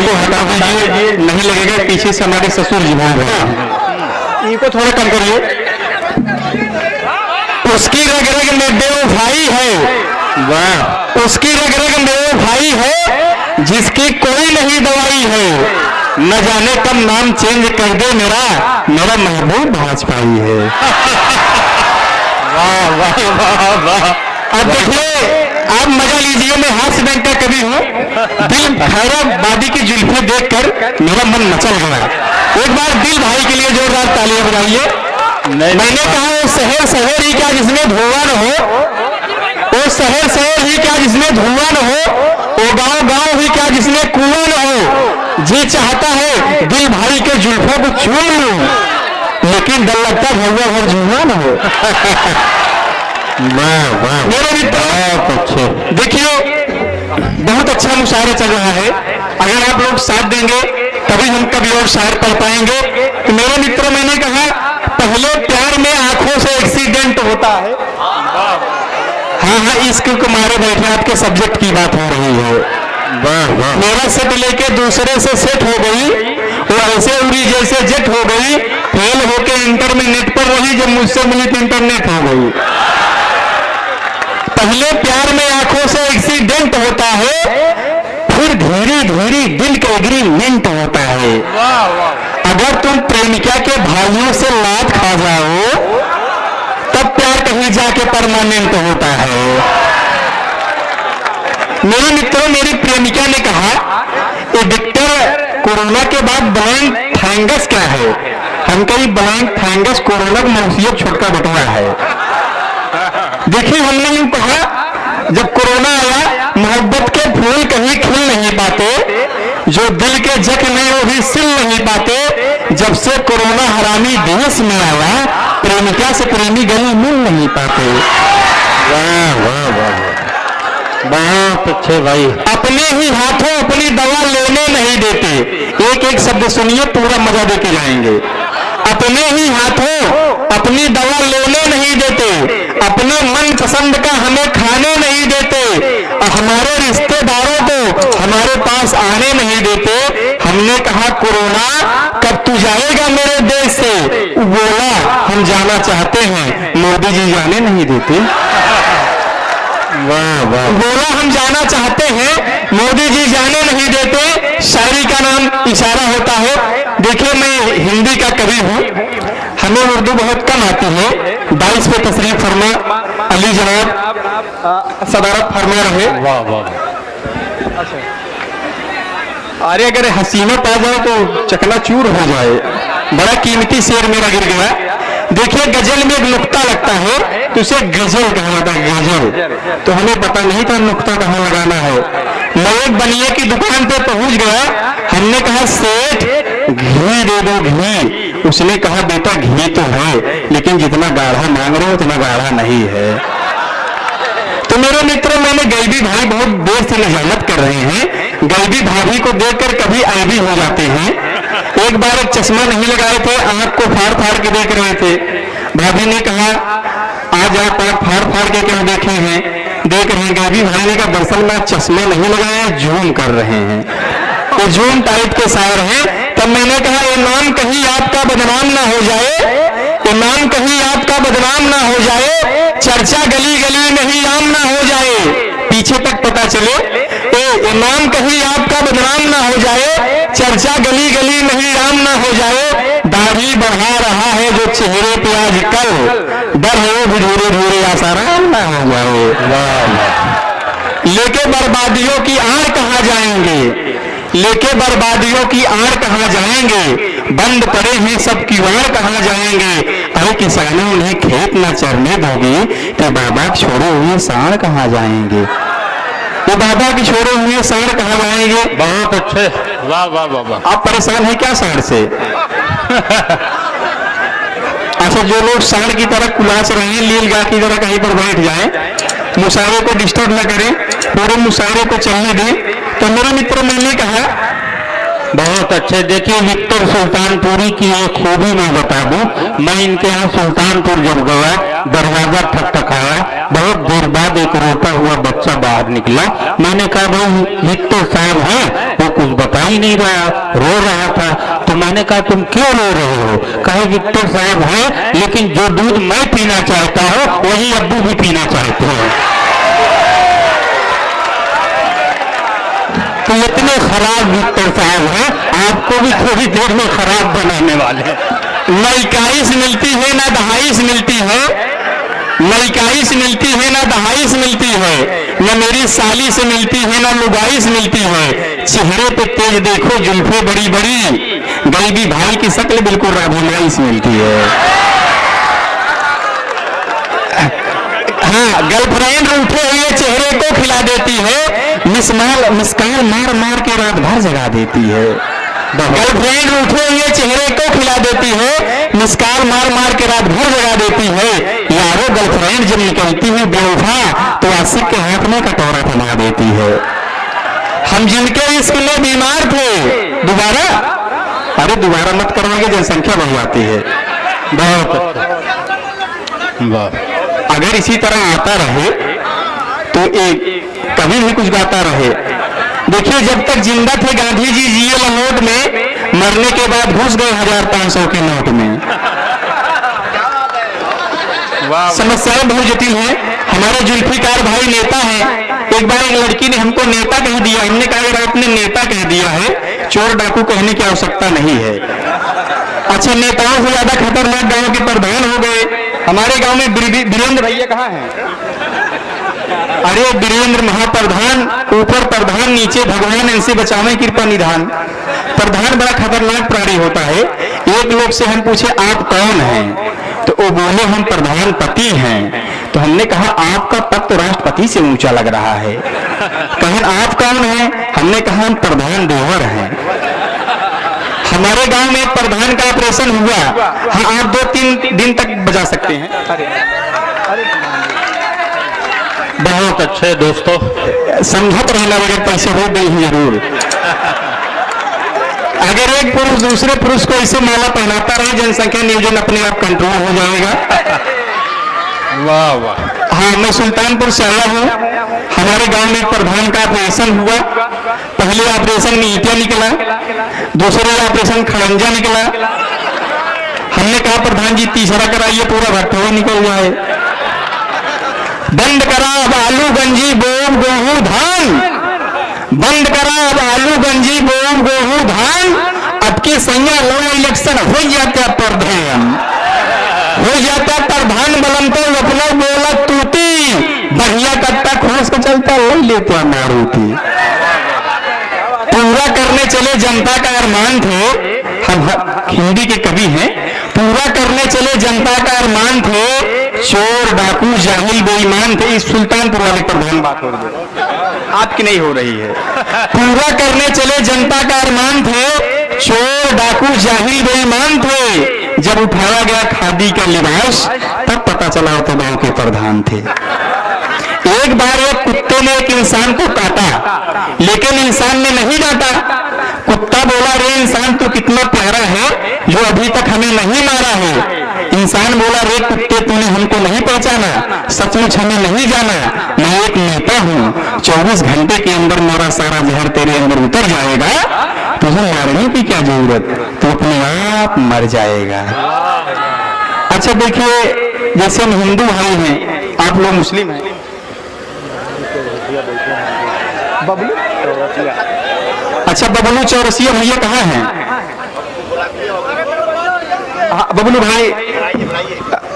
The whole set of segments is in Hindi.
इनको हटा दीजिए, नहीं लगेगा। पीछे से हमारे ससुर जी बोल रहे हैं, इनको थोड़ा कम करिए। उसकी रग रग में देव भाई है, वाह, उसकी रग रग में वो भाई है जिसकी कोई नहीं दवाई है। न जाने कब नाम चेंज कर दे मेरा, मेरा महबूब भाजपाई है। वाह वाह वाह वाह। अब देखिए, आप मजा लीजिए, मैं हास्य बैंक का कवि हूँ। दिल खैराबादी की जुल्फे देखकर मेरा मन मचल गया। एक बार दिल भाई के लिए जोरदार तालियां बजाइए। मैंने कहा वो शहर शहर ही क्या जिसमें धुआं न हो, वो शहर शहर ही क्या जिसमें धुआं न हो, वो गांव गांव ही क्या जिसमें कुआं न हो। जी चाहता है दिल भाई के जुल्फों को छू लूं, लेकिन डर लगता भैया भर जुआ न हो। वाह वाह मेरे मित्र, बहुत अच्छे। देखिए, बहुत अच्छा मुशायरा चल रहा है। अगर आप लोग साथ देंगे तभी हम कभी और शायर पढ़ पाएंगे। तो मेरे मित्रों, मैंने कहा पहले प्यार में आंखों से एक्सीडेंट होता है। हाँ हाँ, इश्क को मारे बैठे आपके सब्जेक्ट की बात हो रही है। वाह वाह। मेरा सेट लेके दूसरे से सेट हो गई, वो ऐसे उड़ी जैसे जेट हो गई। फेल होके इंटर में नेट पर रही, जब मुझसे मिली तो इंटरनेट हो गई। पहले प्यार में आंखों से एक्सीडेंट होता है, फिर धीरे धीरे दिल का एग्रीमेंट होता है। अगर तुम प्रेमिका के भाइयों से लात खा जाओ तब प्यार कहीं जाके परमानेंट होता है। मेरे मित्रों, मेरी प्रेमिका ने कहा, एडिक्टर कोरोना के बाद ब्लैंक फंगस क्या है? हम कहीं ब्लैंक फंगस कोरोना का मौसियत छोटका बटुआ है। देखिए, हमने यूं कहा, जब कोरोना आया मोहब्बत के फूल कहीं खिल नहीं पाते, जो दिल के जख्म है वो भी सिल नहीं पाते। जब से कोरोना हरामी देश में आया, प्रेमिका से प्रेमी गले मिल नहीं पाते। वाह वाह वाह, बहुत अच्छे भाई। अपने ही हाथों अपनी दवा लेने नहीं देते। एक एक शब्द सुनिए, पूरा मजा देके जाएंगे। अपने ही हाथों अपनी दवा लेने नहीं देते, अपने मन पसंद का हमें खाने नहीं देते, हमारे रिश्तेदारों को हमारे पास आने नहीं देते। हमने कहा कोरोना कब तू जाएगा मेरे देश से? बोला हम जाना चाहते हैं, मोदी जी जाने नहीं देते। वाह वाह। बोला हम जाना चाहते हैं, मोदी जी जाने नहीं देते। शायरी का नाम इशारा होता है। देखिए, मैं हिंदी का कवि हूँ, हमें उर्दू बहुत कम आती है। 22 पे तशरीफ फरमा, अली जनाब सदारत फरमा रहे। वाह वाह। अरे अगर हसीना पा जाए तो चकनाचूर हो जाए। बड़ा कीमती शेर मेरा गिर गया। देखिए, गजल में एक नुक्ता लगता है तो उसे गजल कहा जाता है, गजल। तो हमें पता नहीं था नुक्ता कहाँ लगाना है। मैं एक बनिए की दुकान पे पहुंच गया, हमने कहा सेठ घी दे दो, घी। उसने कहा बेटा घी तो है, लेकिन जितना गाढ़ा मांग रहे हो उतना गाढ़ा नहीं है। तो मेरे मित्रों, मैंने गैबी भाई बहुत देर से निजामत कर रहे हैं। गैबी भाभी को देखकर कभी आईबी हो जाते हैं। एक बार एक चश्मा नहीं लगाए थे, आंख को फाड़ फाड़ के देख रहे थे। भाभी ने कहा आज आप आंख फाड़ फाड़ के क्यों देखे हैं? देख रहे हैं। गैबी भाई ने कहा दरअसल मैं चश्मा नहीं लगाया, जूम कर रहे हैं। तो जूम टाइप के शायर हैं। तब मैंने कहा ये नाम कहीं आपका बदनाम ना हो जाए, ये नाम कहीं आपका बदनाम ना हो जाए, चर्चा गली गली में ही आम ना हो जाए। पीछे तक पता चले, ये नाम कहीं आपका बदनाम ना हो जाए, चर्चा गली गली में ही आम ना हो जाए। दाढ़ी बढ़ा रहा है जो चेहरे पे आजकल, डर है वो भी धीरे धीरे आसाराम ना हो जाए। लेके बर्बादियों की आड़ कहाँ जाएंगे, लेके बर्बादियों की आड़ कहाँ जाएंगे, बंद पड़े हैं सब किवाड़ कहाँ जाएंगे। अरे किसानों उन्हें खेत न चरने दोगे तो बाबा छोड़े हुए साड़ कहाँ जाएंगे? वो बाबा की छोड़े हुए साड़ कहाँ जाएंगे? बहुत अच्छे, वाह वाह वाह। आप परेशान हैं क्या साड़ से? अच्छा, जो लोग साड़ की तरह कुलाच रहे हैं, लील गाय की तरह कहीं पर बैठ जाए, मुशायरे को डिस्टर्ब न करें, पूरे मुशायरे को चलने दें। तो मेरे मित्र, मैंने कहा बहुत अच्छे। देखिए विक्टर सुल्तानपुरी की एक खूबी मैं बता दूं, मैं इनके यहाँ सुल्तानपुर जब गया, दरवाजा ठकठकाया, बहुत देर बाद एक रोता हुआ बच्चा बाहर निकला। मैंने कहा भाई विक्टर साहब हैं? वो कुछ बता ही नहीं रहा, रो रहा था। तो मैंने कहा तुम क्यों रो रहे हो? कहे विक्टर साहब हैं, लेकिन जो दूध मैं पीना चाहता हूँ वही अब्बू भी पीना चाहते हैं। तो इतने खराब विक्टर साहब हैं, आपको भी थोड़ी देर में खराब बनाने वाले हैं। न 21 मिलती है ना 22 मिलती है, न 21 मिलती है ना 22 मिलती है, न मेरी साली से मिलती है ना लुगाई से मिलती है। चेहरे पे तेज देखो जुल्फे बड़ी बड़ी, गरीबी भाई की शक्ल बिल्कुल राधेमाई से मिलती है। हाँ, गर्लफ्रेंड रूठे हुए चेहरे को खिला देती है, मुस्कान मार मार के रात भर जगा देती है। गर्लफ्रेंड रूठे हुए चेहरे को खिला देती है, मुस्कान मार मार के रात भर जगा देती है। यारो गर्लफ्रेंड जब निकलती है बेवफा तो आशिक के हाथ में कटोरा थमा देती है। हम जिनके इश्क में बीमार थे, दोबारा मत करवाएंगे, जनसंख्या बढ़ जाती है। बहुत अगर इसी तरह आता रहे तो एक कभी भी कुछ गाता रहे। देखिए जब तक जिंदा थे गांधी जी जिए लंगोट में, मरने के बाद घुस गए 1500 के नोट में। समस्याएं बहुत जटिल हैं। हमारे जुल्फिकार भाई नेता हैं। एक बार एक लड़की ने हमको नेता कह दिया, हमने कहा अगर आपने नेता कह दिया है, चोर डाकू कहने की आवश्यकता नहीं है। अच्छा, नेताओं से ज्यादा खतरनाक गांव के प्रधान हो गए। हमारे गांव में वीरेंद्र भैया कहाँ हैं? अरे वीरेंद्र महाप्रधान, ऊपर प्रधान नीचे भगवान, इनसे बचावे कृपा निधान। प्रधान बड़ा खतरनाक प्राणी होता है। एक लोग से हम पूछे आप कौन हैं, तो वो बोले हम प्रधानपति हैं। तो हमने कहा आपका पद तो राष्ट्रपति से ऊंचा लग रहा है। कहें आप कौन हैं? हमने कहा हम प्रधान देवर हैं। हमारे गांव में प्रधान का ऑपरेशन हुआ। हाँ, आप 2-3 दिन तक बजा सकते हैं। बहुत अच्छे दोस्तों, समझत रहना, बगैर पैसे हो गई जरूर। अगर एक पुरुष दूसरे पुरुष को इसे माला पहनाता रहे, जनसंख्या नियोजन अपने आप कंट्रोल हो जाएगा। वाह वाह। हाँ, मैं सुल्तानपुर से आया हूँ। हमारे गांव में प्रधान का ऑपरेशन हुआ। पहले ऑपरेशन में ईंटिया निकला, दूसरे ऑपरेशन खड़ंजा निकला। हमने कहा प्रधान जी तीसरा कराइए, पूरा भट्ठा निकल जाए। बंद करा अब आलू गंजी बोम गेहूं धान, बंद करा अब आलू गंजी बोम गेहूं धान। अब के सैया लो इलेक्शन हो जाता प्रधान, हो जाता प्रधान बलम तो अपना बोला तूती, बढ़िया कट्टा खोस के चलता ले लेता मारूती। पूरा करने चले जनता का अरमान थे, हम हिंदी के कवि हैं। पूरा करने चले जनता का अरमान थे, चोर डाकू जाहिल बेईमान थे। इस सुल्तानपुर वाले प्रधान बात हो रही है, आपकी नहीं हो रही है। पूरा करने चले जनता का अरमान थे, चोर डाकू जाहिल बेईमान थे। जब उठाया गया खादी का लिबास, तब पता चला होता गांव के प्रधान थे। एक बार एक कुत्ते ने एक इंसान को काटा, लेकिन इंसान ने नहीं डांटा। कुत्ता बोला रे इंसान तू कितना प्यारा है, जो अभी तक हमें नहीं मारा है। इंसान बोला रे कुत्ते तूने हमको नहीं पहचाना, सचमुच हमें नहीं जाना। मैं एक नेता हूँ, 24 घंटे के अंदर मेरा सारा जहर तेरे अंदर उतर जाएगा, तुझे मारने की क्या जरूरत, तू अपने आप मर जाएगा। अच्छा देखिए, जैसे हम हिंदू भाई हैं, आप लोग मुस्लिम हैं। बबलू अच्छा, बबलू चौरसिया भैया कहाँ हैं? बबलू भाई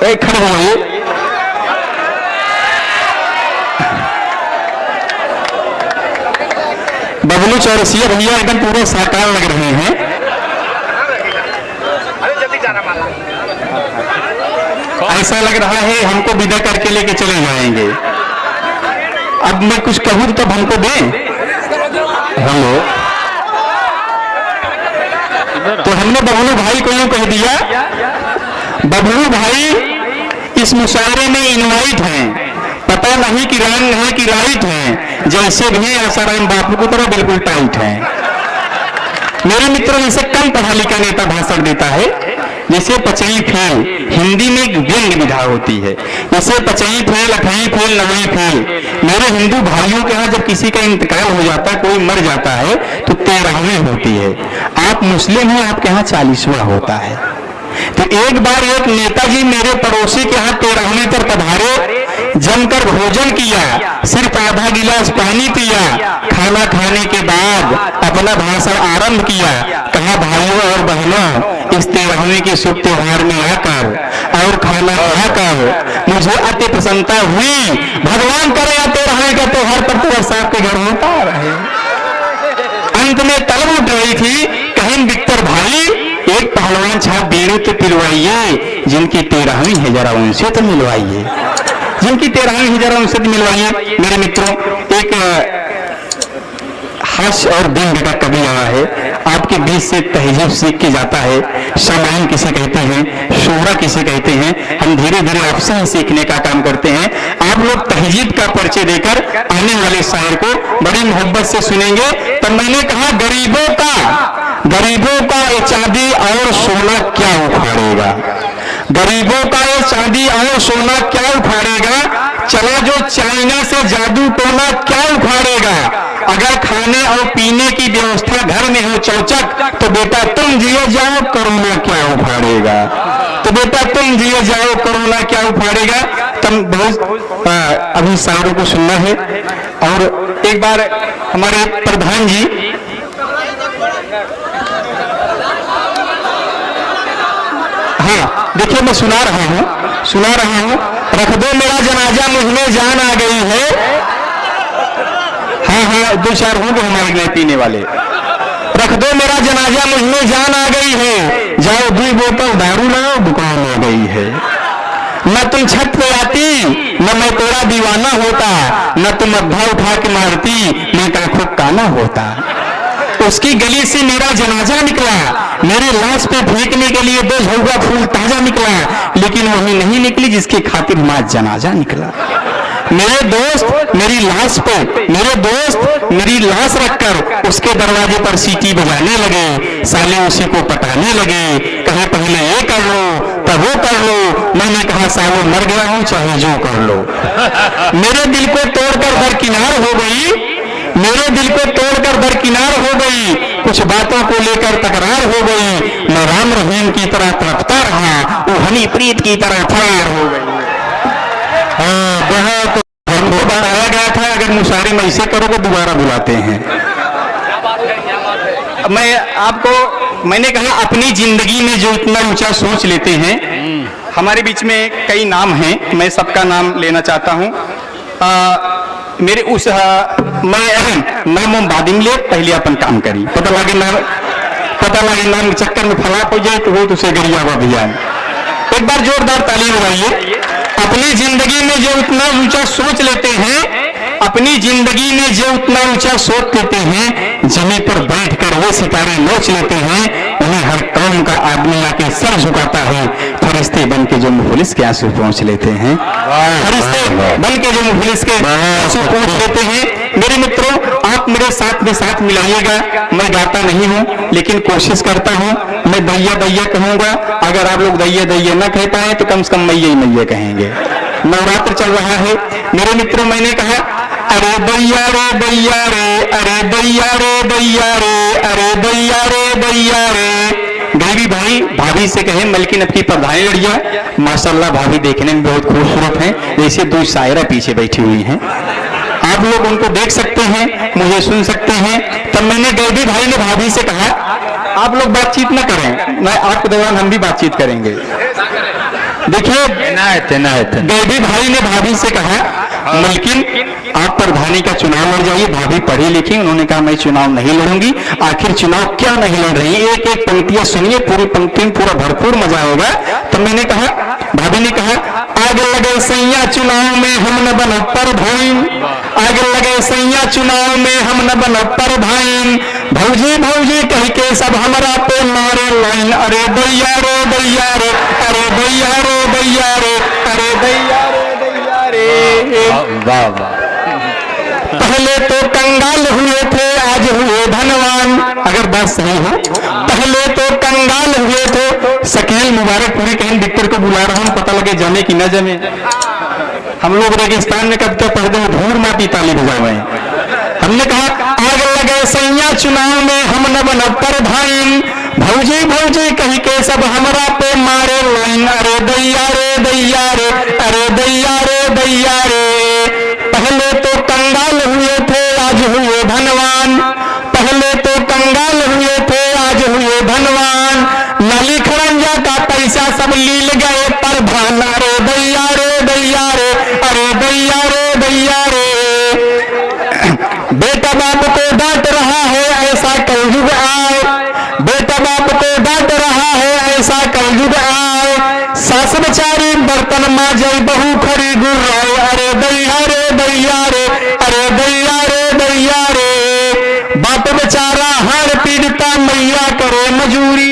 एक खड़े हुए। बबलू चौरसिया भैया एकदम पूरे साकार लग रहे हैं। ऐसा लग रहा है हमको विदा करके लेके चले जाएंगे। अब मैं कुछ कहूँ तब हमको दें। हेलो, तो हमने बबलू भाई को यूं कह दिया, बबलू भाई इस मुशायरे में इनवाइट हैं, पता नहीं कि रंग है कि राइट है, जैसे भी आसाराम बापू की तरह बिल्कुल टाइट है। मेरे मित्रों, जैसे कम पढ़ा लिखा नेता भाषण देता है, जैसे पचई फेल, हिंदी में एक व्यंग्य विधा होती है, जैसे पचई फेल, अठई फेल, नवई फेल। मेरे हिंदू भाइयों के यहाँ जब किसी का इंतकाल हो जाता है, कोई मर जाता है, तो 13वीं होती है। आप मुस्लिम हैं, आपके यहाँ 40वां होता है। तो एक बार एक नेताजी मेरे पड़ोसी के यहाँ 13वीं पर पधारे, जमकर भोजन किया, सिर्फ आधा गिलास पानी पिया, खाना खाने के बाद अपना भाषण आरंभ किया। कहा, भाइयों और बहनों, इस 13वीं के शुभ त्योहार में आकर और खाना खाकर मुझे अति प्रसन्नता हुई। भगवान करे 13वीं का त्योहार पर तो साहब के घर होता रहे। अंत में तलब उठ रही थी, कहीं विक्टर भाई एक पहलवान छाप बीड़ी तो पिलवाइए, जिनकी 13वीं है जरा उनसे तो मिलवाइए, जिनकी 13वीं है जरा उनसे तो मिलवाइए। मेरे मित्रों, एक हास्य और व्यंग का कवि आया है, आपके बीच से तहजीब सीख के जाता है। शामान किसे कहते हैं, शोहरा किसे कहते हैं, हम धीरे धीरे आपसे ही सीखने का काम करते हैं। आप लोग तहजीब का परिचय देकर आने वाले शायर को बड़ी मोहब्बत से सुनेंगे। तब मैंने कहा, गरीबों का ये चांदी और सोना क्या उखाड़ेगा, गरीबों का ये चांदी और सोना क्या उखाड़ेगा, चला जो चाइना से जादू टोना क्या उखाड़ेगा। अगर खाने और पीने की व्यवस्था घर में हो चौचक, तो बेटा तुम जिए जाओ, कोरोना क्या उखाड़ेगा, तो बेटा तुम जिए जाओ, कोरोना क्या उखाड़ेगा। तुम बहुत अभी शायरों को सुनना है। और एक बार हमारे प्रधान जी, हाँ देखिए, मैं सुना रहा हूँ। रख दो मेरा जनाजा, मुझ में जान आ गई है। हाँ, 2 चार होंगे हमारे लिए पीने वाले। रख दो मेरा जनाजा, मुझ में जान आ गई है, जाओ 2 बोतल दारू लाओ, दुकान आ गई है। न तुम छत पे आती, न मैं तेरा दीवाना होता, न तुम अब्धा उठा के मारती, मैं काखों काना होता। उसकी गली से मेरा जनाजा निकला, मेरे लाश पे फेंकने के लिए 2 झुग्गा फूल ताजा निकला, लेकिन वही नहीं निकली जिसकी खातिर मां जनाजा निकला। मेरे दोस्त मेरी लाश रखकर उसके दरवाजे पर सीटी बजाने लगे, साले उसी को पटाने लगे, कहे पहले ये कर लो तब वो कर लो। मैंने कहा, सालों मर गया हूं, चाहे जो कर लो। मेरे दिल को तोड़कर दरकिनार हो गई, मेरे दिल को तोड़कर दरकिनार हो गई, कुछ बातों को लेकर तकरार हो गई। मैं राम रहीम की तरह तड़पता रहा, वो हनी प्रीत की तरह फरार हो गई। बहुत बताया गया था, अगर मुशायरे में ऐसे करो तो दोबारा बुलाते हैं। मैंने कहा, अपनी जिंदगी में जो इतना ऊंचा सोच लेते हैं, हमारे बीच में कई नाम हैं, मैं सबका नाम लेना चाहता हूं। मेरे उस मैं नाम बादिम ले, पहले अपन काम करी, पता लगे नाम के चक्कर में फलाप हो जाए तो वो तुझे गरिया अभियान। एक बार जोरदार ताली बजाइए। अपनी जिंदगी में जो इतना ऊंचा सोच लेते हैं, अपनी जिंदगी में जो उतना ऊंचा सोच लेते हैं, जमीन पर बैठकर वो सितारे नोच लेते हैं, उन्हें हर कौम का आदमी आके सर झुकाता है। फरिश्ते बन के जो मुफलिस के आंसू पहुंच लेते हैं, फरिश्ते बन के जो मुफलिस के आंसू पहुंच लेते हैं। मेरे मित्रों, आप मेरे साथ मिलाइएगा। मैं गाता नहीं हूँ, लेकिन कोशिश करता हूँ। मैं दैया कहूंगा, अगर आप लोग दैया न कह पाए तो कम से कम मैया कहेंगे। नवरात्र चल रहा है मेरे मित्रों। मैंने कहा, अरे दैया रे दैया रे, अरे दैया रे दैया रे, अरे दैया रे दैया रे। देवी भाई भाभी से कहे, मलकिन आपकी प्रधानी लड़िया, माशाल्लाह भाभी देखने में बहुत खूबसूरत हैं, जैसे 2 शायरा पीछे बैठी हुई हैं। आप लोग उनको देख सकते हैं, मुझे सुन सकते हैं। तब मैंने गैबी भाई ने भाभी से कहा, आप लोग बातचीत न करें, मैं आपके दौरान हम भी बातचीत करेंगे। देखिए, गैबी भाई ने भाभी से कहा, मलकिन आप प्रधानी का चुनाव लड़ जाइए। भाभी पढ़ी लिखी, उन्होंने कहा, मैं चुनाव नहीं लड़ूंगी। आखिर चुनाव क्या नहीं लड़ रही, एक एक पंक्तियां सुनिए, पूरी पंक्ति में पूरा भरपूर मजा आएगा। तो मैंने कहा, भाभी ने कहा, आगे लगे सैया चुनाव में हम न बन पर भाई, आगे लगे सैया चुनाव में हम न बन पर भाई, भौजी भौजी कह के सब हमारा पे मारे लाइन, अरे दैया रे दैया रे, अरे दैया रे दैया रे, अरे दैया रे दैया रे। वाह वाह। पहले तो कंगाल हुए थे आज हुए धनवान। अगर बात सही हो, पहले तो कंगाल हुए थे। शकील मुबारकपुरी कहीं डिक्टर को बुला रहा हूं, पता लगे जमे कि न जमे। हम लोग रेगिस्तान में कब तक पढ़ते हैं, धूर माटी ताली बजावे। हमने कहा आग लगे सैया चुनाव में हम न बन प्रधान। भौजी भौजी कही के सब हमरा पे मारे लाइन। अरे दैया रे दैया रे, अरे दैया रे दैया रे। पहले तो कंगाल हुए थे आज हुए धनवान। पहले तो कंगाल हुए थे आज हुए धनवान। लाली खड़ंजा का पैसा सब लील गए प्रधान। अरे दैया रे दैया रे, अरे दैया रे दैया रे। बेटा बाप को डांट रहा है ऐसा कलयुग आए। बेटा बाप को डांट रहा है ऐसा कलयुग आए। सास बेचारी बर्तन मांजे बहू खड़ी गुर्राए। अरे दैया रे दैया रे, अरे दैया रे दैया रे। बाप बेचारा हाड़ पीड़ता मैया करे मजूरी।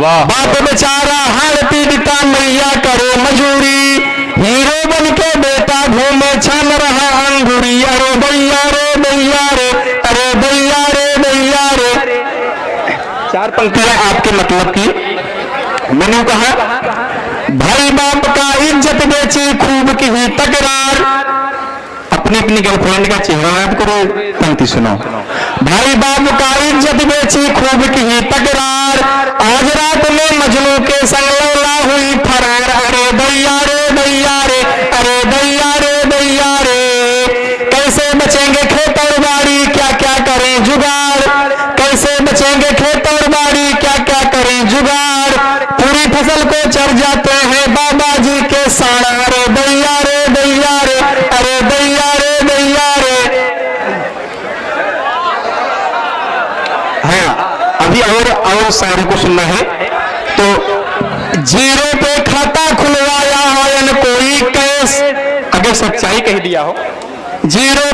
बाप बेचारा हाड़ पीड़ता मैया करे मजूरी। हीरो बन के बेटा घूमे छान रहा अंगूरी। अरे दैया रे दैया रे, अरे दैया रे दैया रे। चार पंक्तियां आपके मतलब की। मैंने कहा भाई बाप का इज्जत बेची खूब की हुई तकरार। अपनी अपनी गर्लफ्रेंड का चेहरा याद करो, पंक्ति सुनो। भाई बाप का इज्जत बेची खूब की हुई तकरार। आज रात में मजनू के संग लैला हुई फरार। अरे दैया रे दैया रे, अरे दैया रे दैया रे। कैसे बचेंगे खेत और बाड़ी क्या क्या करें जुगाड़। कैसे बचेंगे खेत और बाड़ी क्या क्या करें जुगाड़। पूरी फसल को चढ़ जाते हैं बाबा जी के साड़ा। अरे दैया रे दैया रे, अरे दैया रे दैया रे। हाँ, अभी और शायरी को सुनना है। तो जीरो पे खाता खुलवाया है कोई केस। अगर सच्चाई कह दिया हो, जीरो